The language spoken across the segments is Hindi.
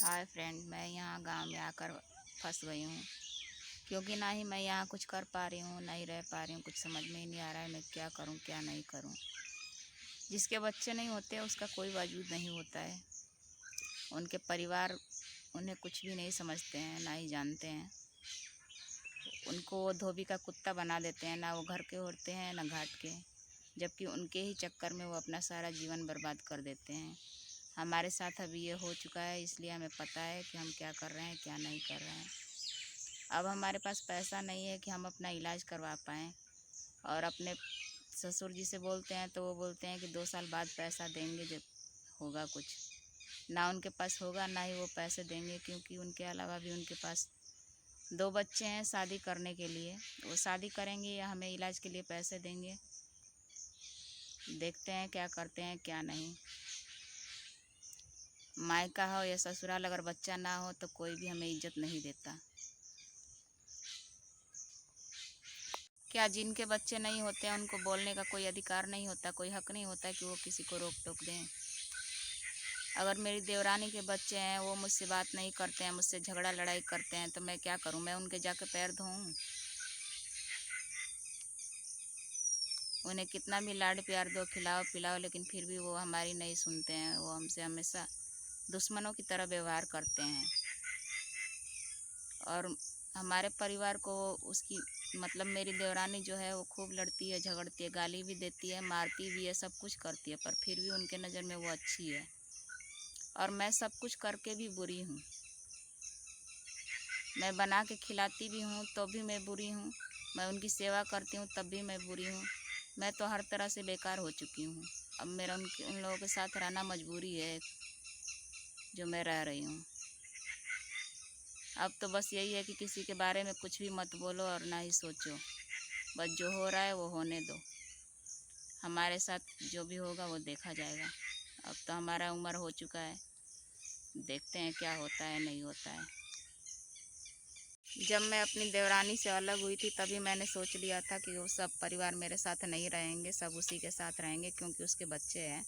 हाय फ्रेंड, मैं यहाँ गांव में आकर फंस गई हूँ क्योंकि ना ही मैं यहाँ कुछ कर पा रही हूँ, ना ही रह पा रही हूँ। कुछ समझ में ही नहीं आ रहा है मैं क्या करूँ क्या नहीं करूँ। जिसके बच्चे नहीं होते उसका कोई वजूद नहीं होता है। उनके परिवार उन्हें कुछ भी नहीं समझते हैं, ना ही जानते हैं। उनको वो धोबी का कुत्ता बना देते हैं, ना वो घर के होते हैं ना घाट के, जबकि उनके ही चक्कर में वो अपना सारा जीवन बर्बाद कर देते हैं। हमारे साथ अभी ये हो चुका है, इसलिए हमें पता है कि हम क्या कर रहे हैं क्या नहीं कर रहे हैं। अब हमारे पास पैसा नहीं है कि हम अपना इलाज करवा पाएँ, और अपने ससुर जी से बोलते हैं तो वो बोलते हैं कि 2 साल बाद पैसा देंगे जब होगा कुछ। ना उनके पास होगा ना ही वो पैसे देंगे, क्योंकि उनके अलावा भी उनके पास 2 बच्चे हैं शादी करने के लिए। वो शादी करेंगे या हमें इलाज के लिए पैसे देंगे। देखते हैं क्या करते हैं क्या नहीं। मायका हो या ससुराल, अगर बच्चा ना हो तो कोई भी हमें इज्जत नहीं देता। क्या जिनके बच्चे नहीं होते हैं उनको बोलने का कोई अधिकार नहीं होता, कोई हक नहीं होता कि वो किसी को रोक टोक दें। अगर मेरी देवरानी के बच्चे हैं, वो मुझसे बात नहीं करते हैं, मुझसे झगड़ा लड़ाई करते हैं, तो मैं क्या करूं? मैं उनके जाके पैर धोऊं? उन्हें कितना भी लाड प्यार दो, खिलाओ पिलाओ, लेकिन फिर भी वो हमारी नहीं सुनते हैं। वो हमसे हमेशा दुश्मनों की तरह व्यवहार करते हैं। और हमारे परिवार को उसकी मतलब मेरी देवरानी जो है वो खूब लड़ती है, झगड़ती है, गाली भी देती है, मारती भी है, सब कुछ करती है, पर फिर भी उनके नज़र में वो अच्छी है। और मैं सब कुछ करके भी बुरी हूँ। मैं बना के खिलाती भी हूँ तो भी मैं बुरी हूँ। मैं उनकी सेवा करती हूँ तब भी मैं बुरी हूँ। मैं तो हर तरह से बेकार हो चुकी हूँ। अब मेरा उन लोगों के साथ रहना मजबूरी है, जो मैं रह रही हूँ। अब तो बस यही है कि किसी के बारे में कुछ भी मत बोलो और ना ही सोचो। बस जो हो रहा है वो होने दो। हमारे साथ जो भी होगा वो देखा जाएगा। अब तो हमारा उम्र हो चुका है, देखते हैं क्या होता है नहीं होता है। जब मैं अपनी देवरानी से अलग हुई थी तभी मैंने सोच लिया था कि वो सब परिवार मेरे साथ नहीं रहेंगे, सब उसी के साथ रहेंगे, क्योंकि उसके बच्चे हैं।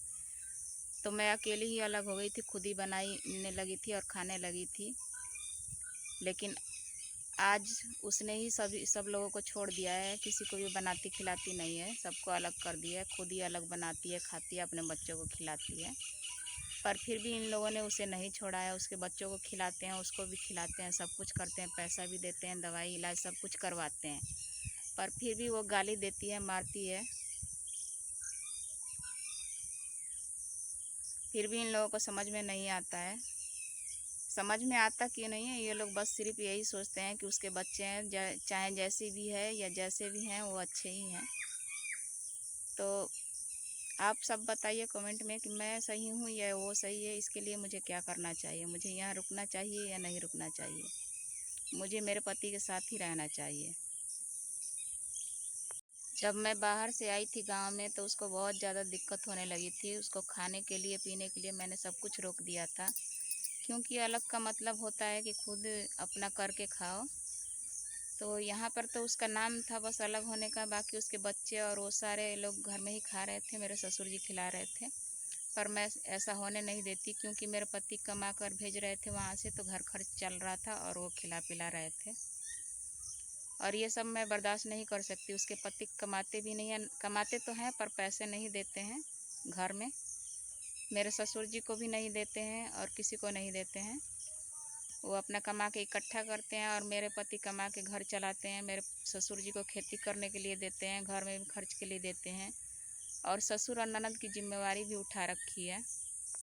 तो मैं अकेली ही अलग हो गई थी, खुद ही बनाने लगी थी और खाने लगी थी। लेकिन आज उसने ही सब लोगों को छोड़ दिया है, किसी को भी बनाती खिलाती नहीं है, सबको अलग कर दिया है। खुद ही अलग बनाती है, खाती है, अपने बच्चों को खिलाती है। पर फिर भी इन लोगों ने उसे नहीं छोड़ा है। उसके बच्चों को खिलाते हैं, उसको भी खिलाते हैं, सब कुछ करते हैं, पैसा भी देते हैं, दवाई इलाज सब कुछ करवाते हैं, पर फिर भी वो गाली देती है, मारती है। फिर भी इन लोगों को समझ में नहीं आता है। समझ में आता क्यों नहीं है? ये लोग बस सिर्फ यही सोचते हैं कि उसके बच्चे हैं, चाहे जैसी भी है या जैसे भी हैं वो अच्छे ही हैं। तो आप सब बताइए कमेंट में कि मैं सही हूँ या वो सही है। इसके लिए मुझे क्या करना चाहिए? मुझे यहाँ रुकना चाहिए या नहीं रुकना चाहिए? मुझे मेरे पति के साथ ही रहना चाहिए। जब मैं बाहर से आई थी गांव में तो उसको बहुत ज़्यादा दिक्कत होने लगी थी। उसको खाने के लिए पीने के लिए मैंने सब कुछ रोक दिया था, क्योंकि अलग का मतलब होता है कि खुद अपना करके खाओ। तो यहाँ पर तो उसका नाम था बस अलग होने का, बाकी उसके बच्चे और वो सारे लोग घर में ही खा रहे थे, मेरे ससुर जी खिला रहे थे। पर मैं ऐसा होने नहीं देती, क्योंकि मेरे पति कमा कर भेज रहे थे वहाँ से, तो घर खर्च चल रहा था और वो खिला पिला रहे थे। और ये सब मैं बर्दाश्त नहीं कर सकती। उसके पति कमाते भी नहीं हैं, कमाते तो हैं पर पैसे नहीं देते हैं घर में। मेरे ससुर जी को भी नहीं देते हैं और किसी को नहीं देते हैं। वो अपना कमा के इकट्ठा करते हैं और मेरे पति कमा के घर चलाते हैं। मेरे ससुर जी को खेती करने के लिए देते हैं, घर में भी खर्च के लिए देते हैं, और ससुर और ननद की जिम्मेवारी भी उठा रखी है।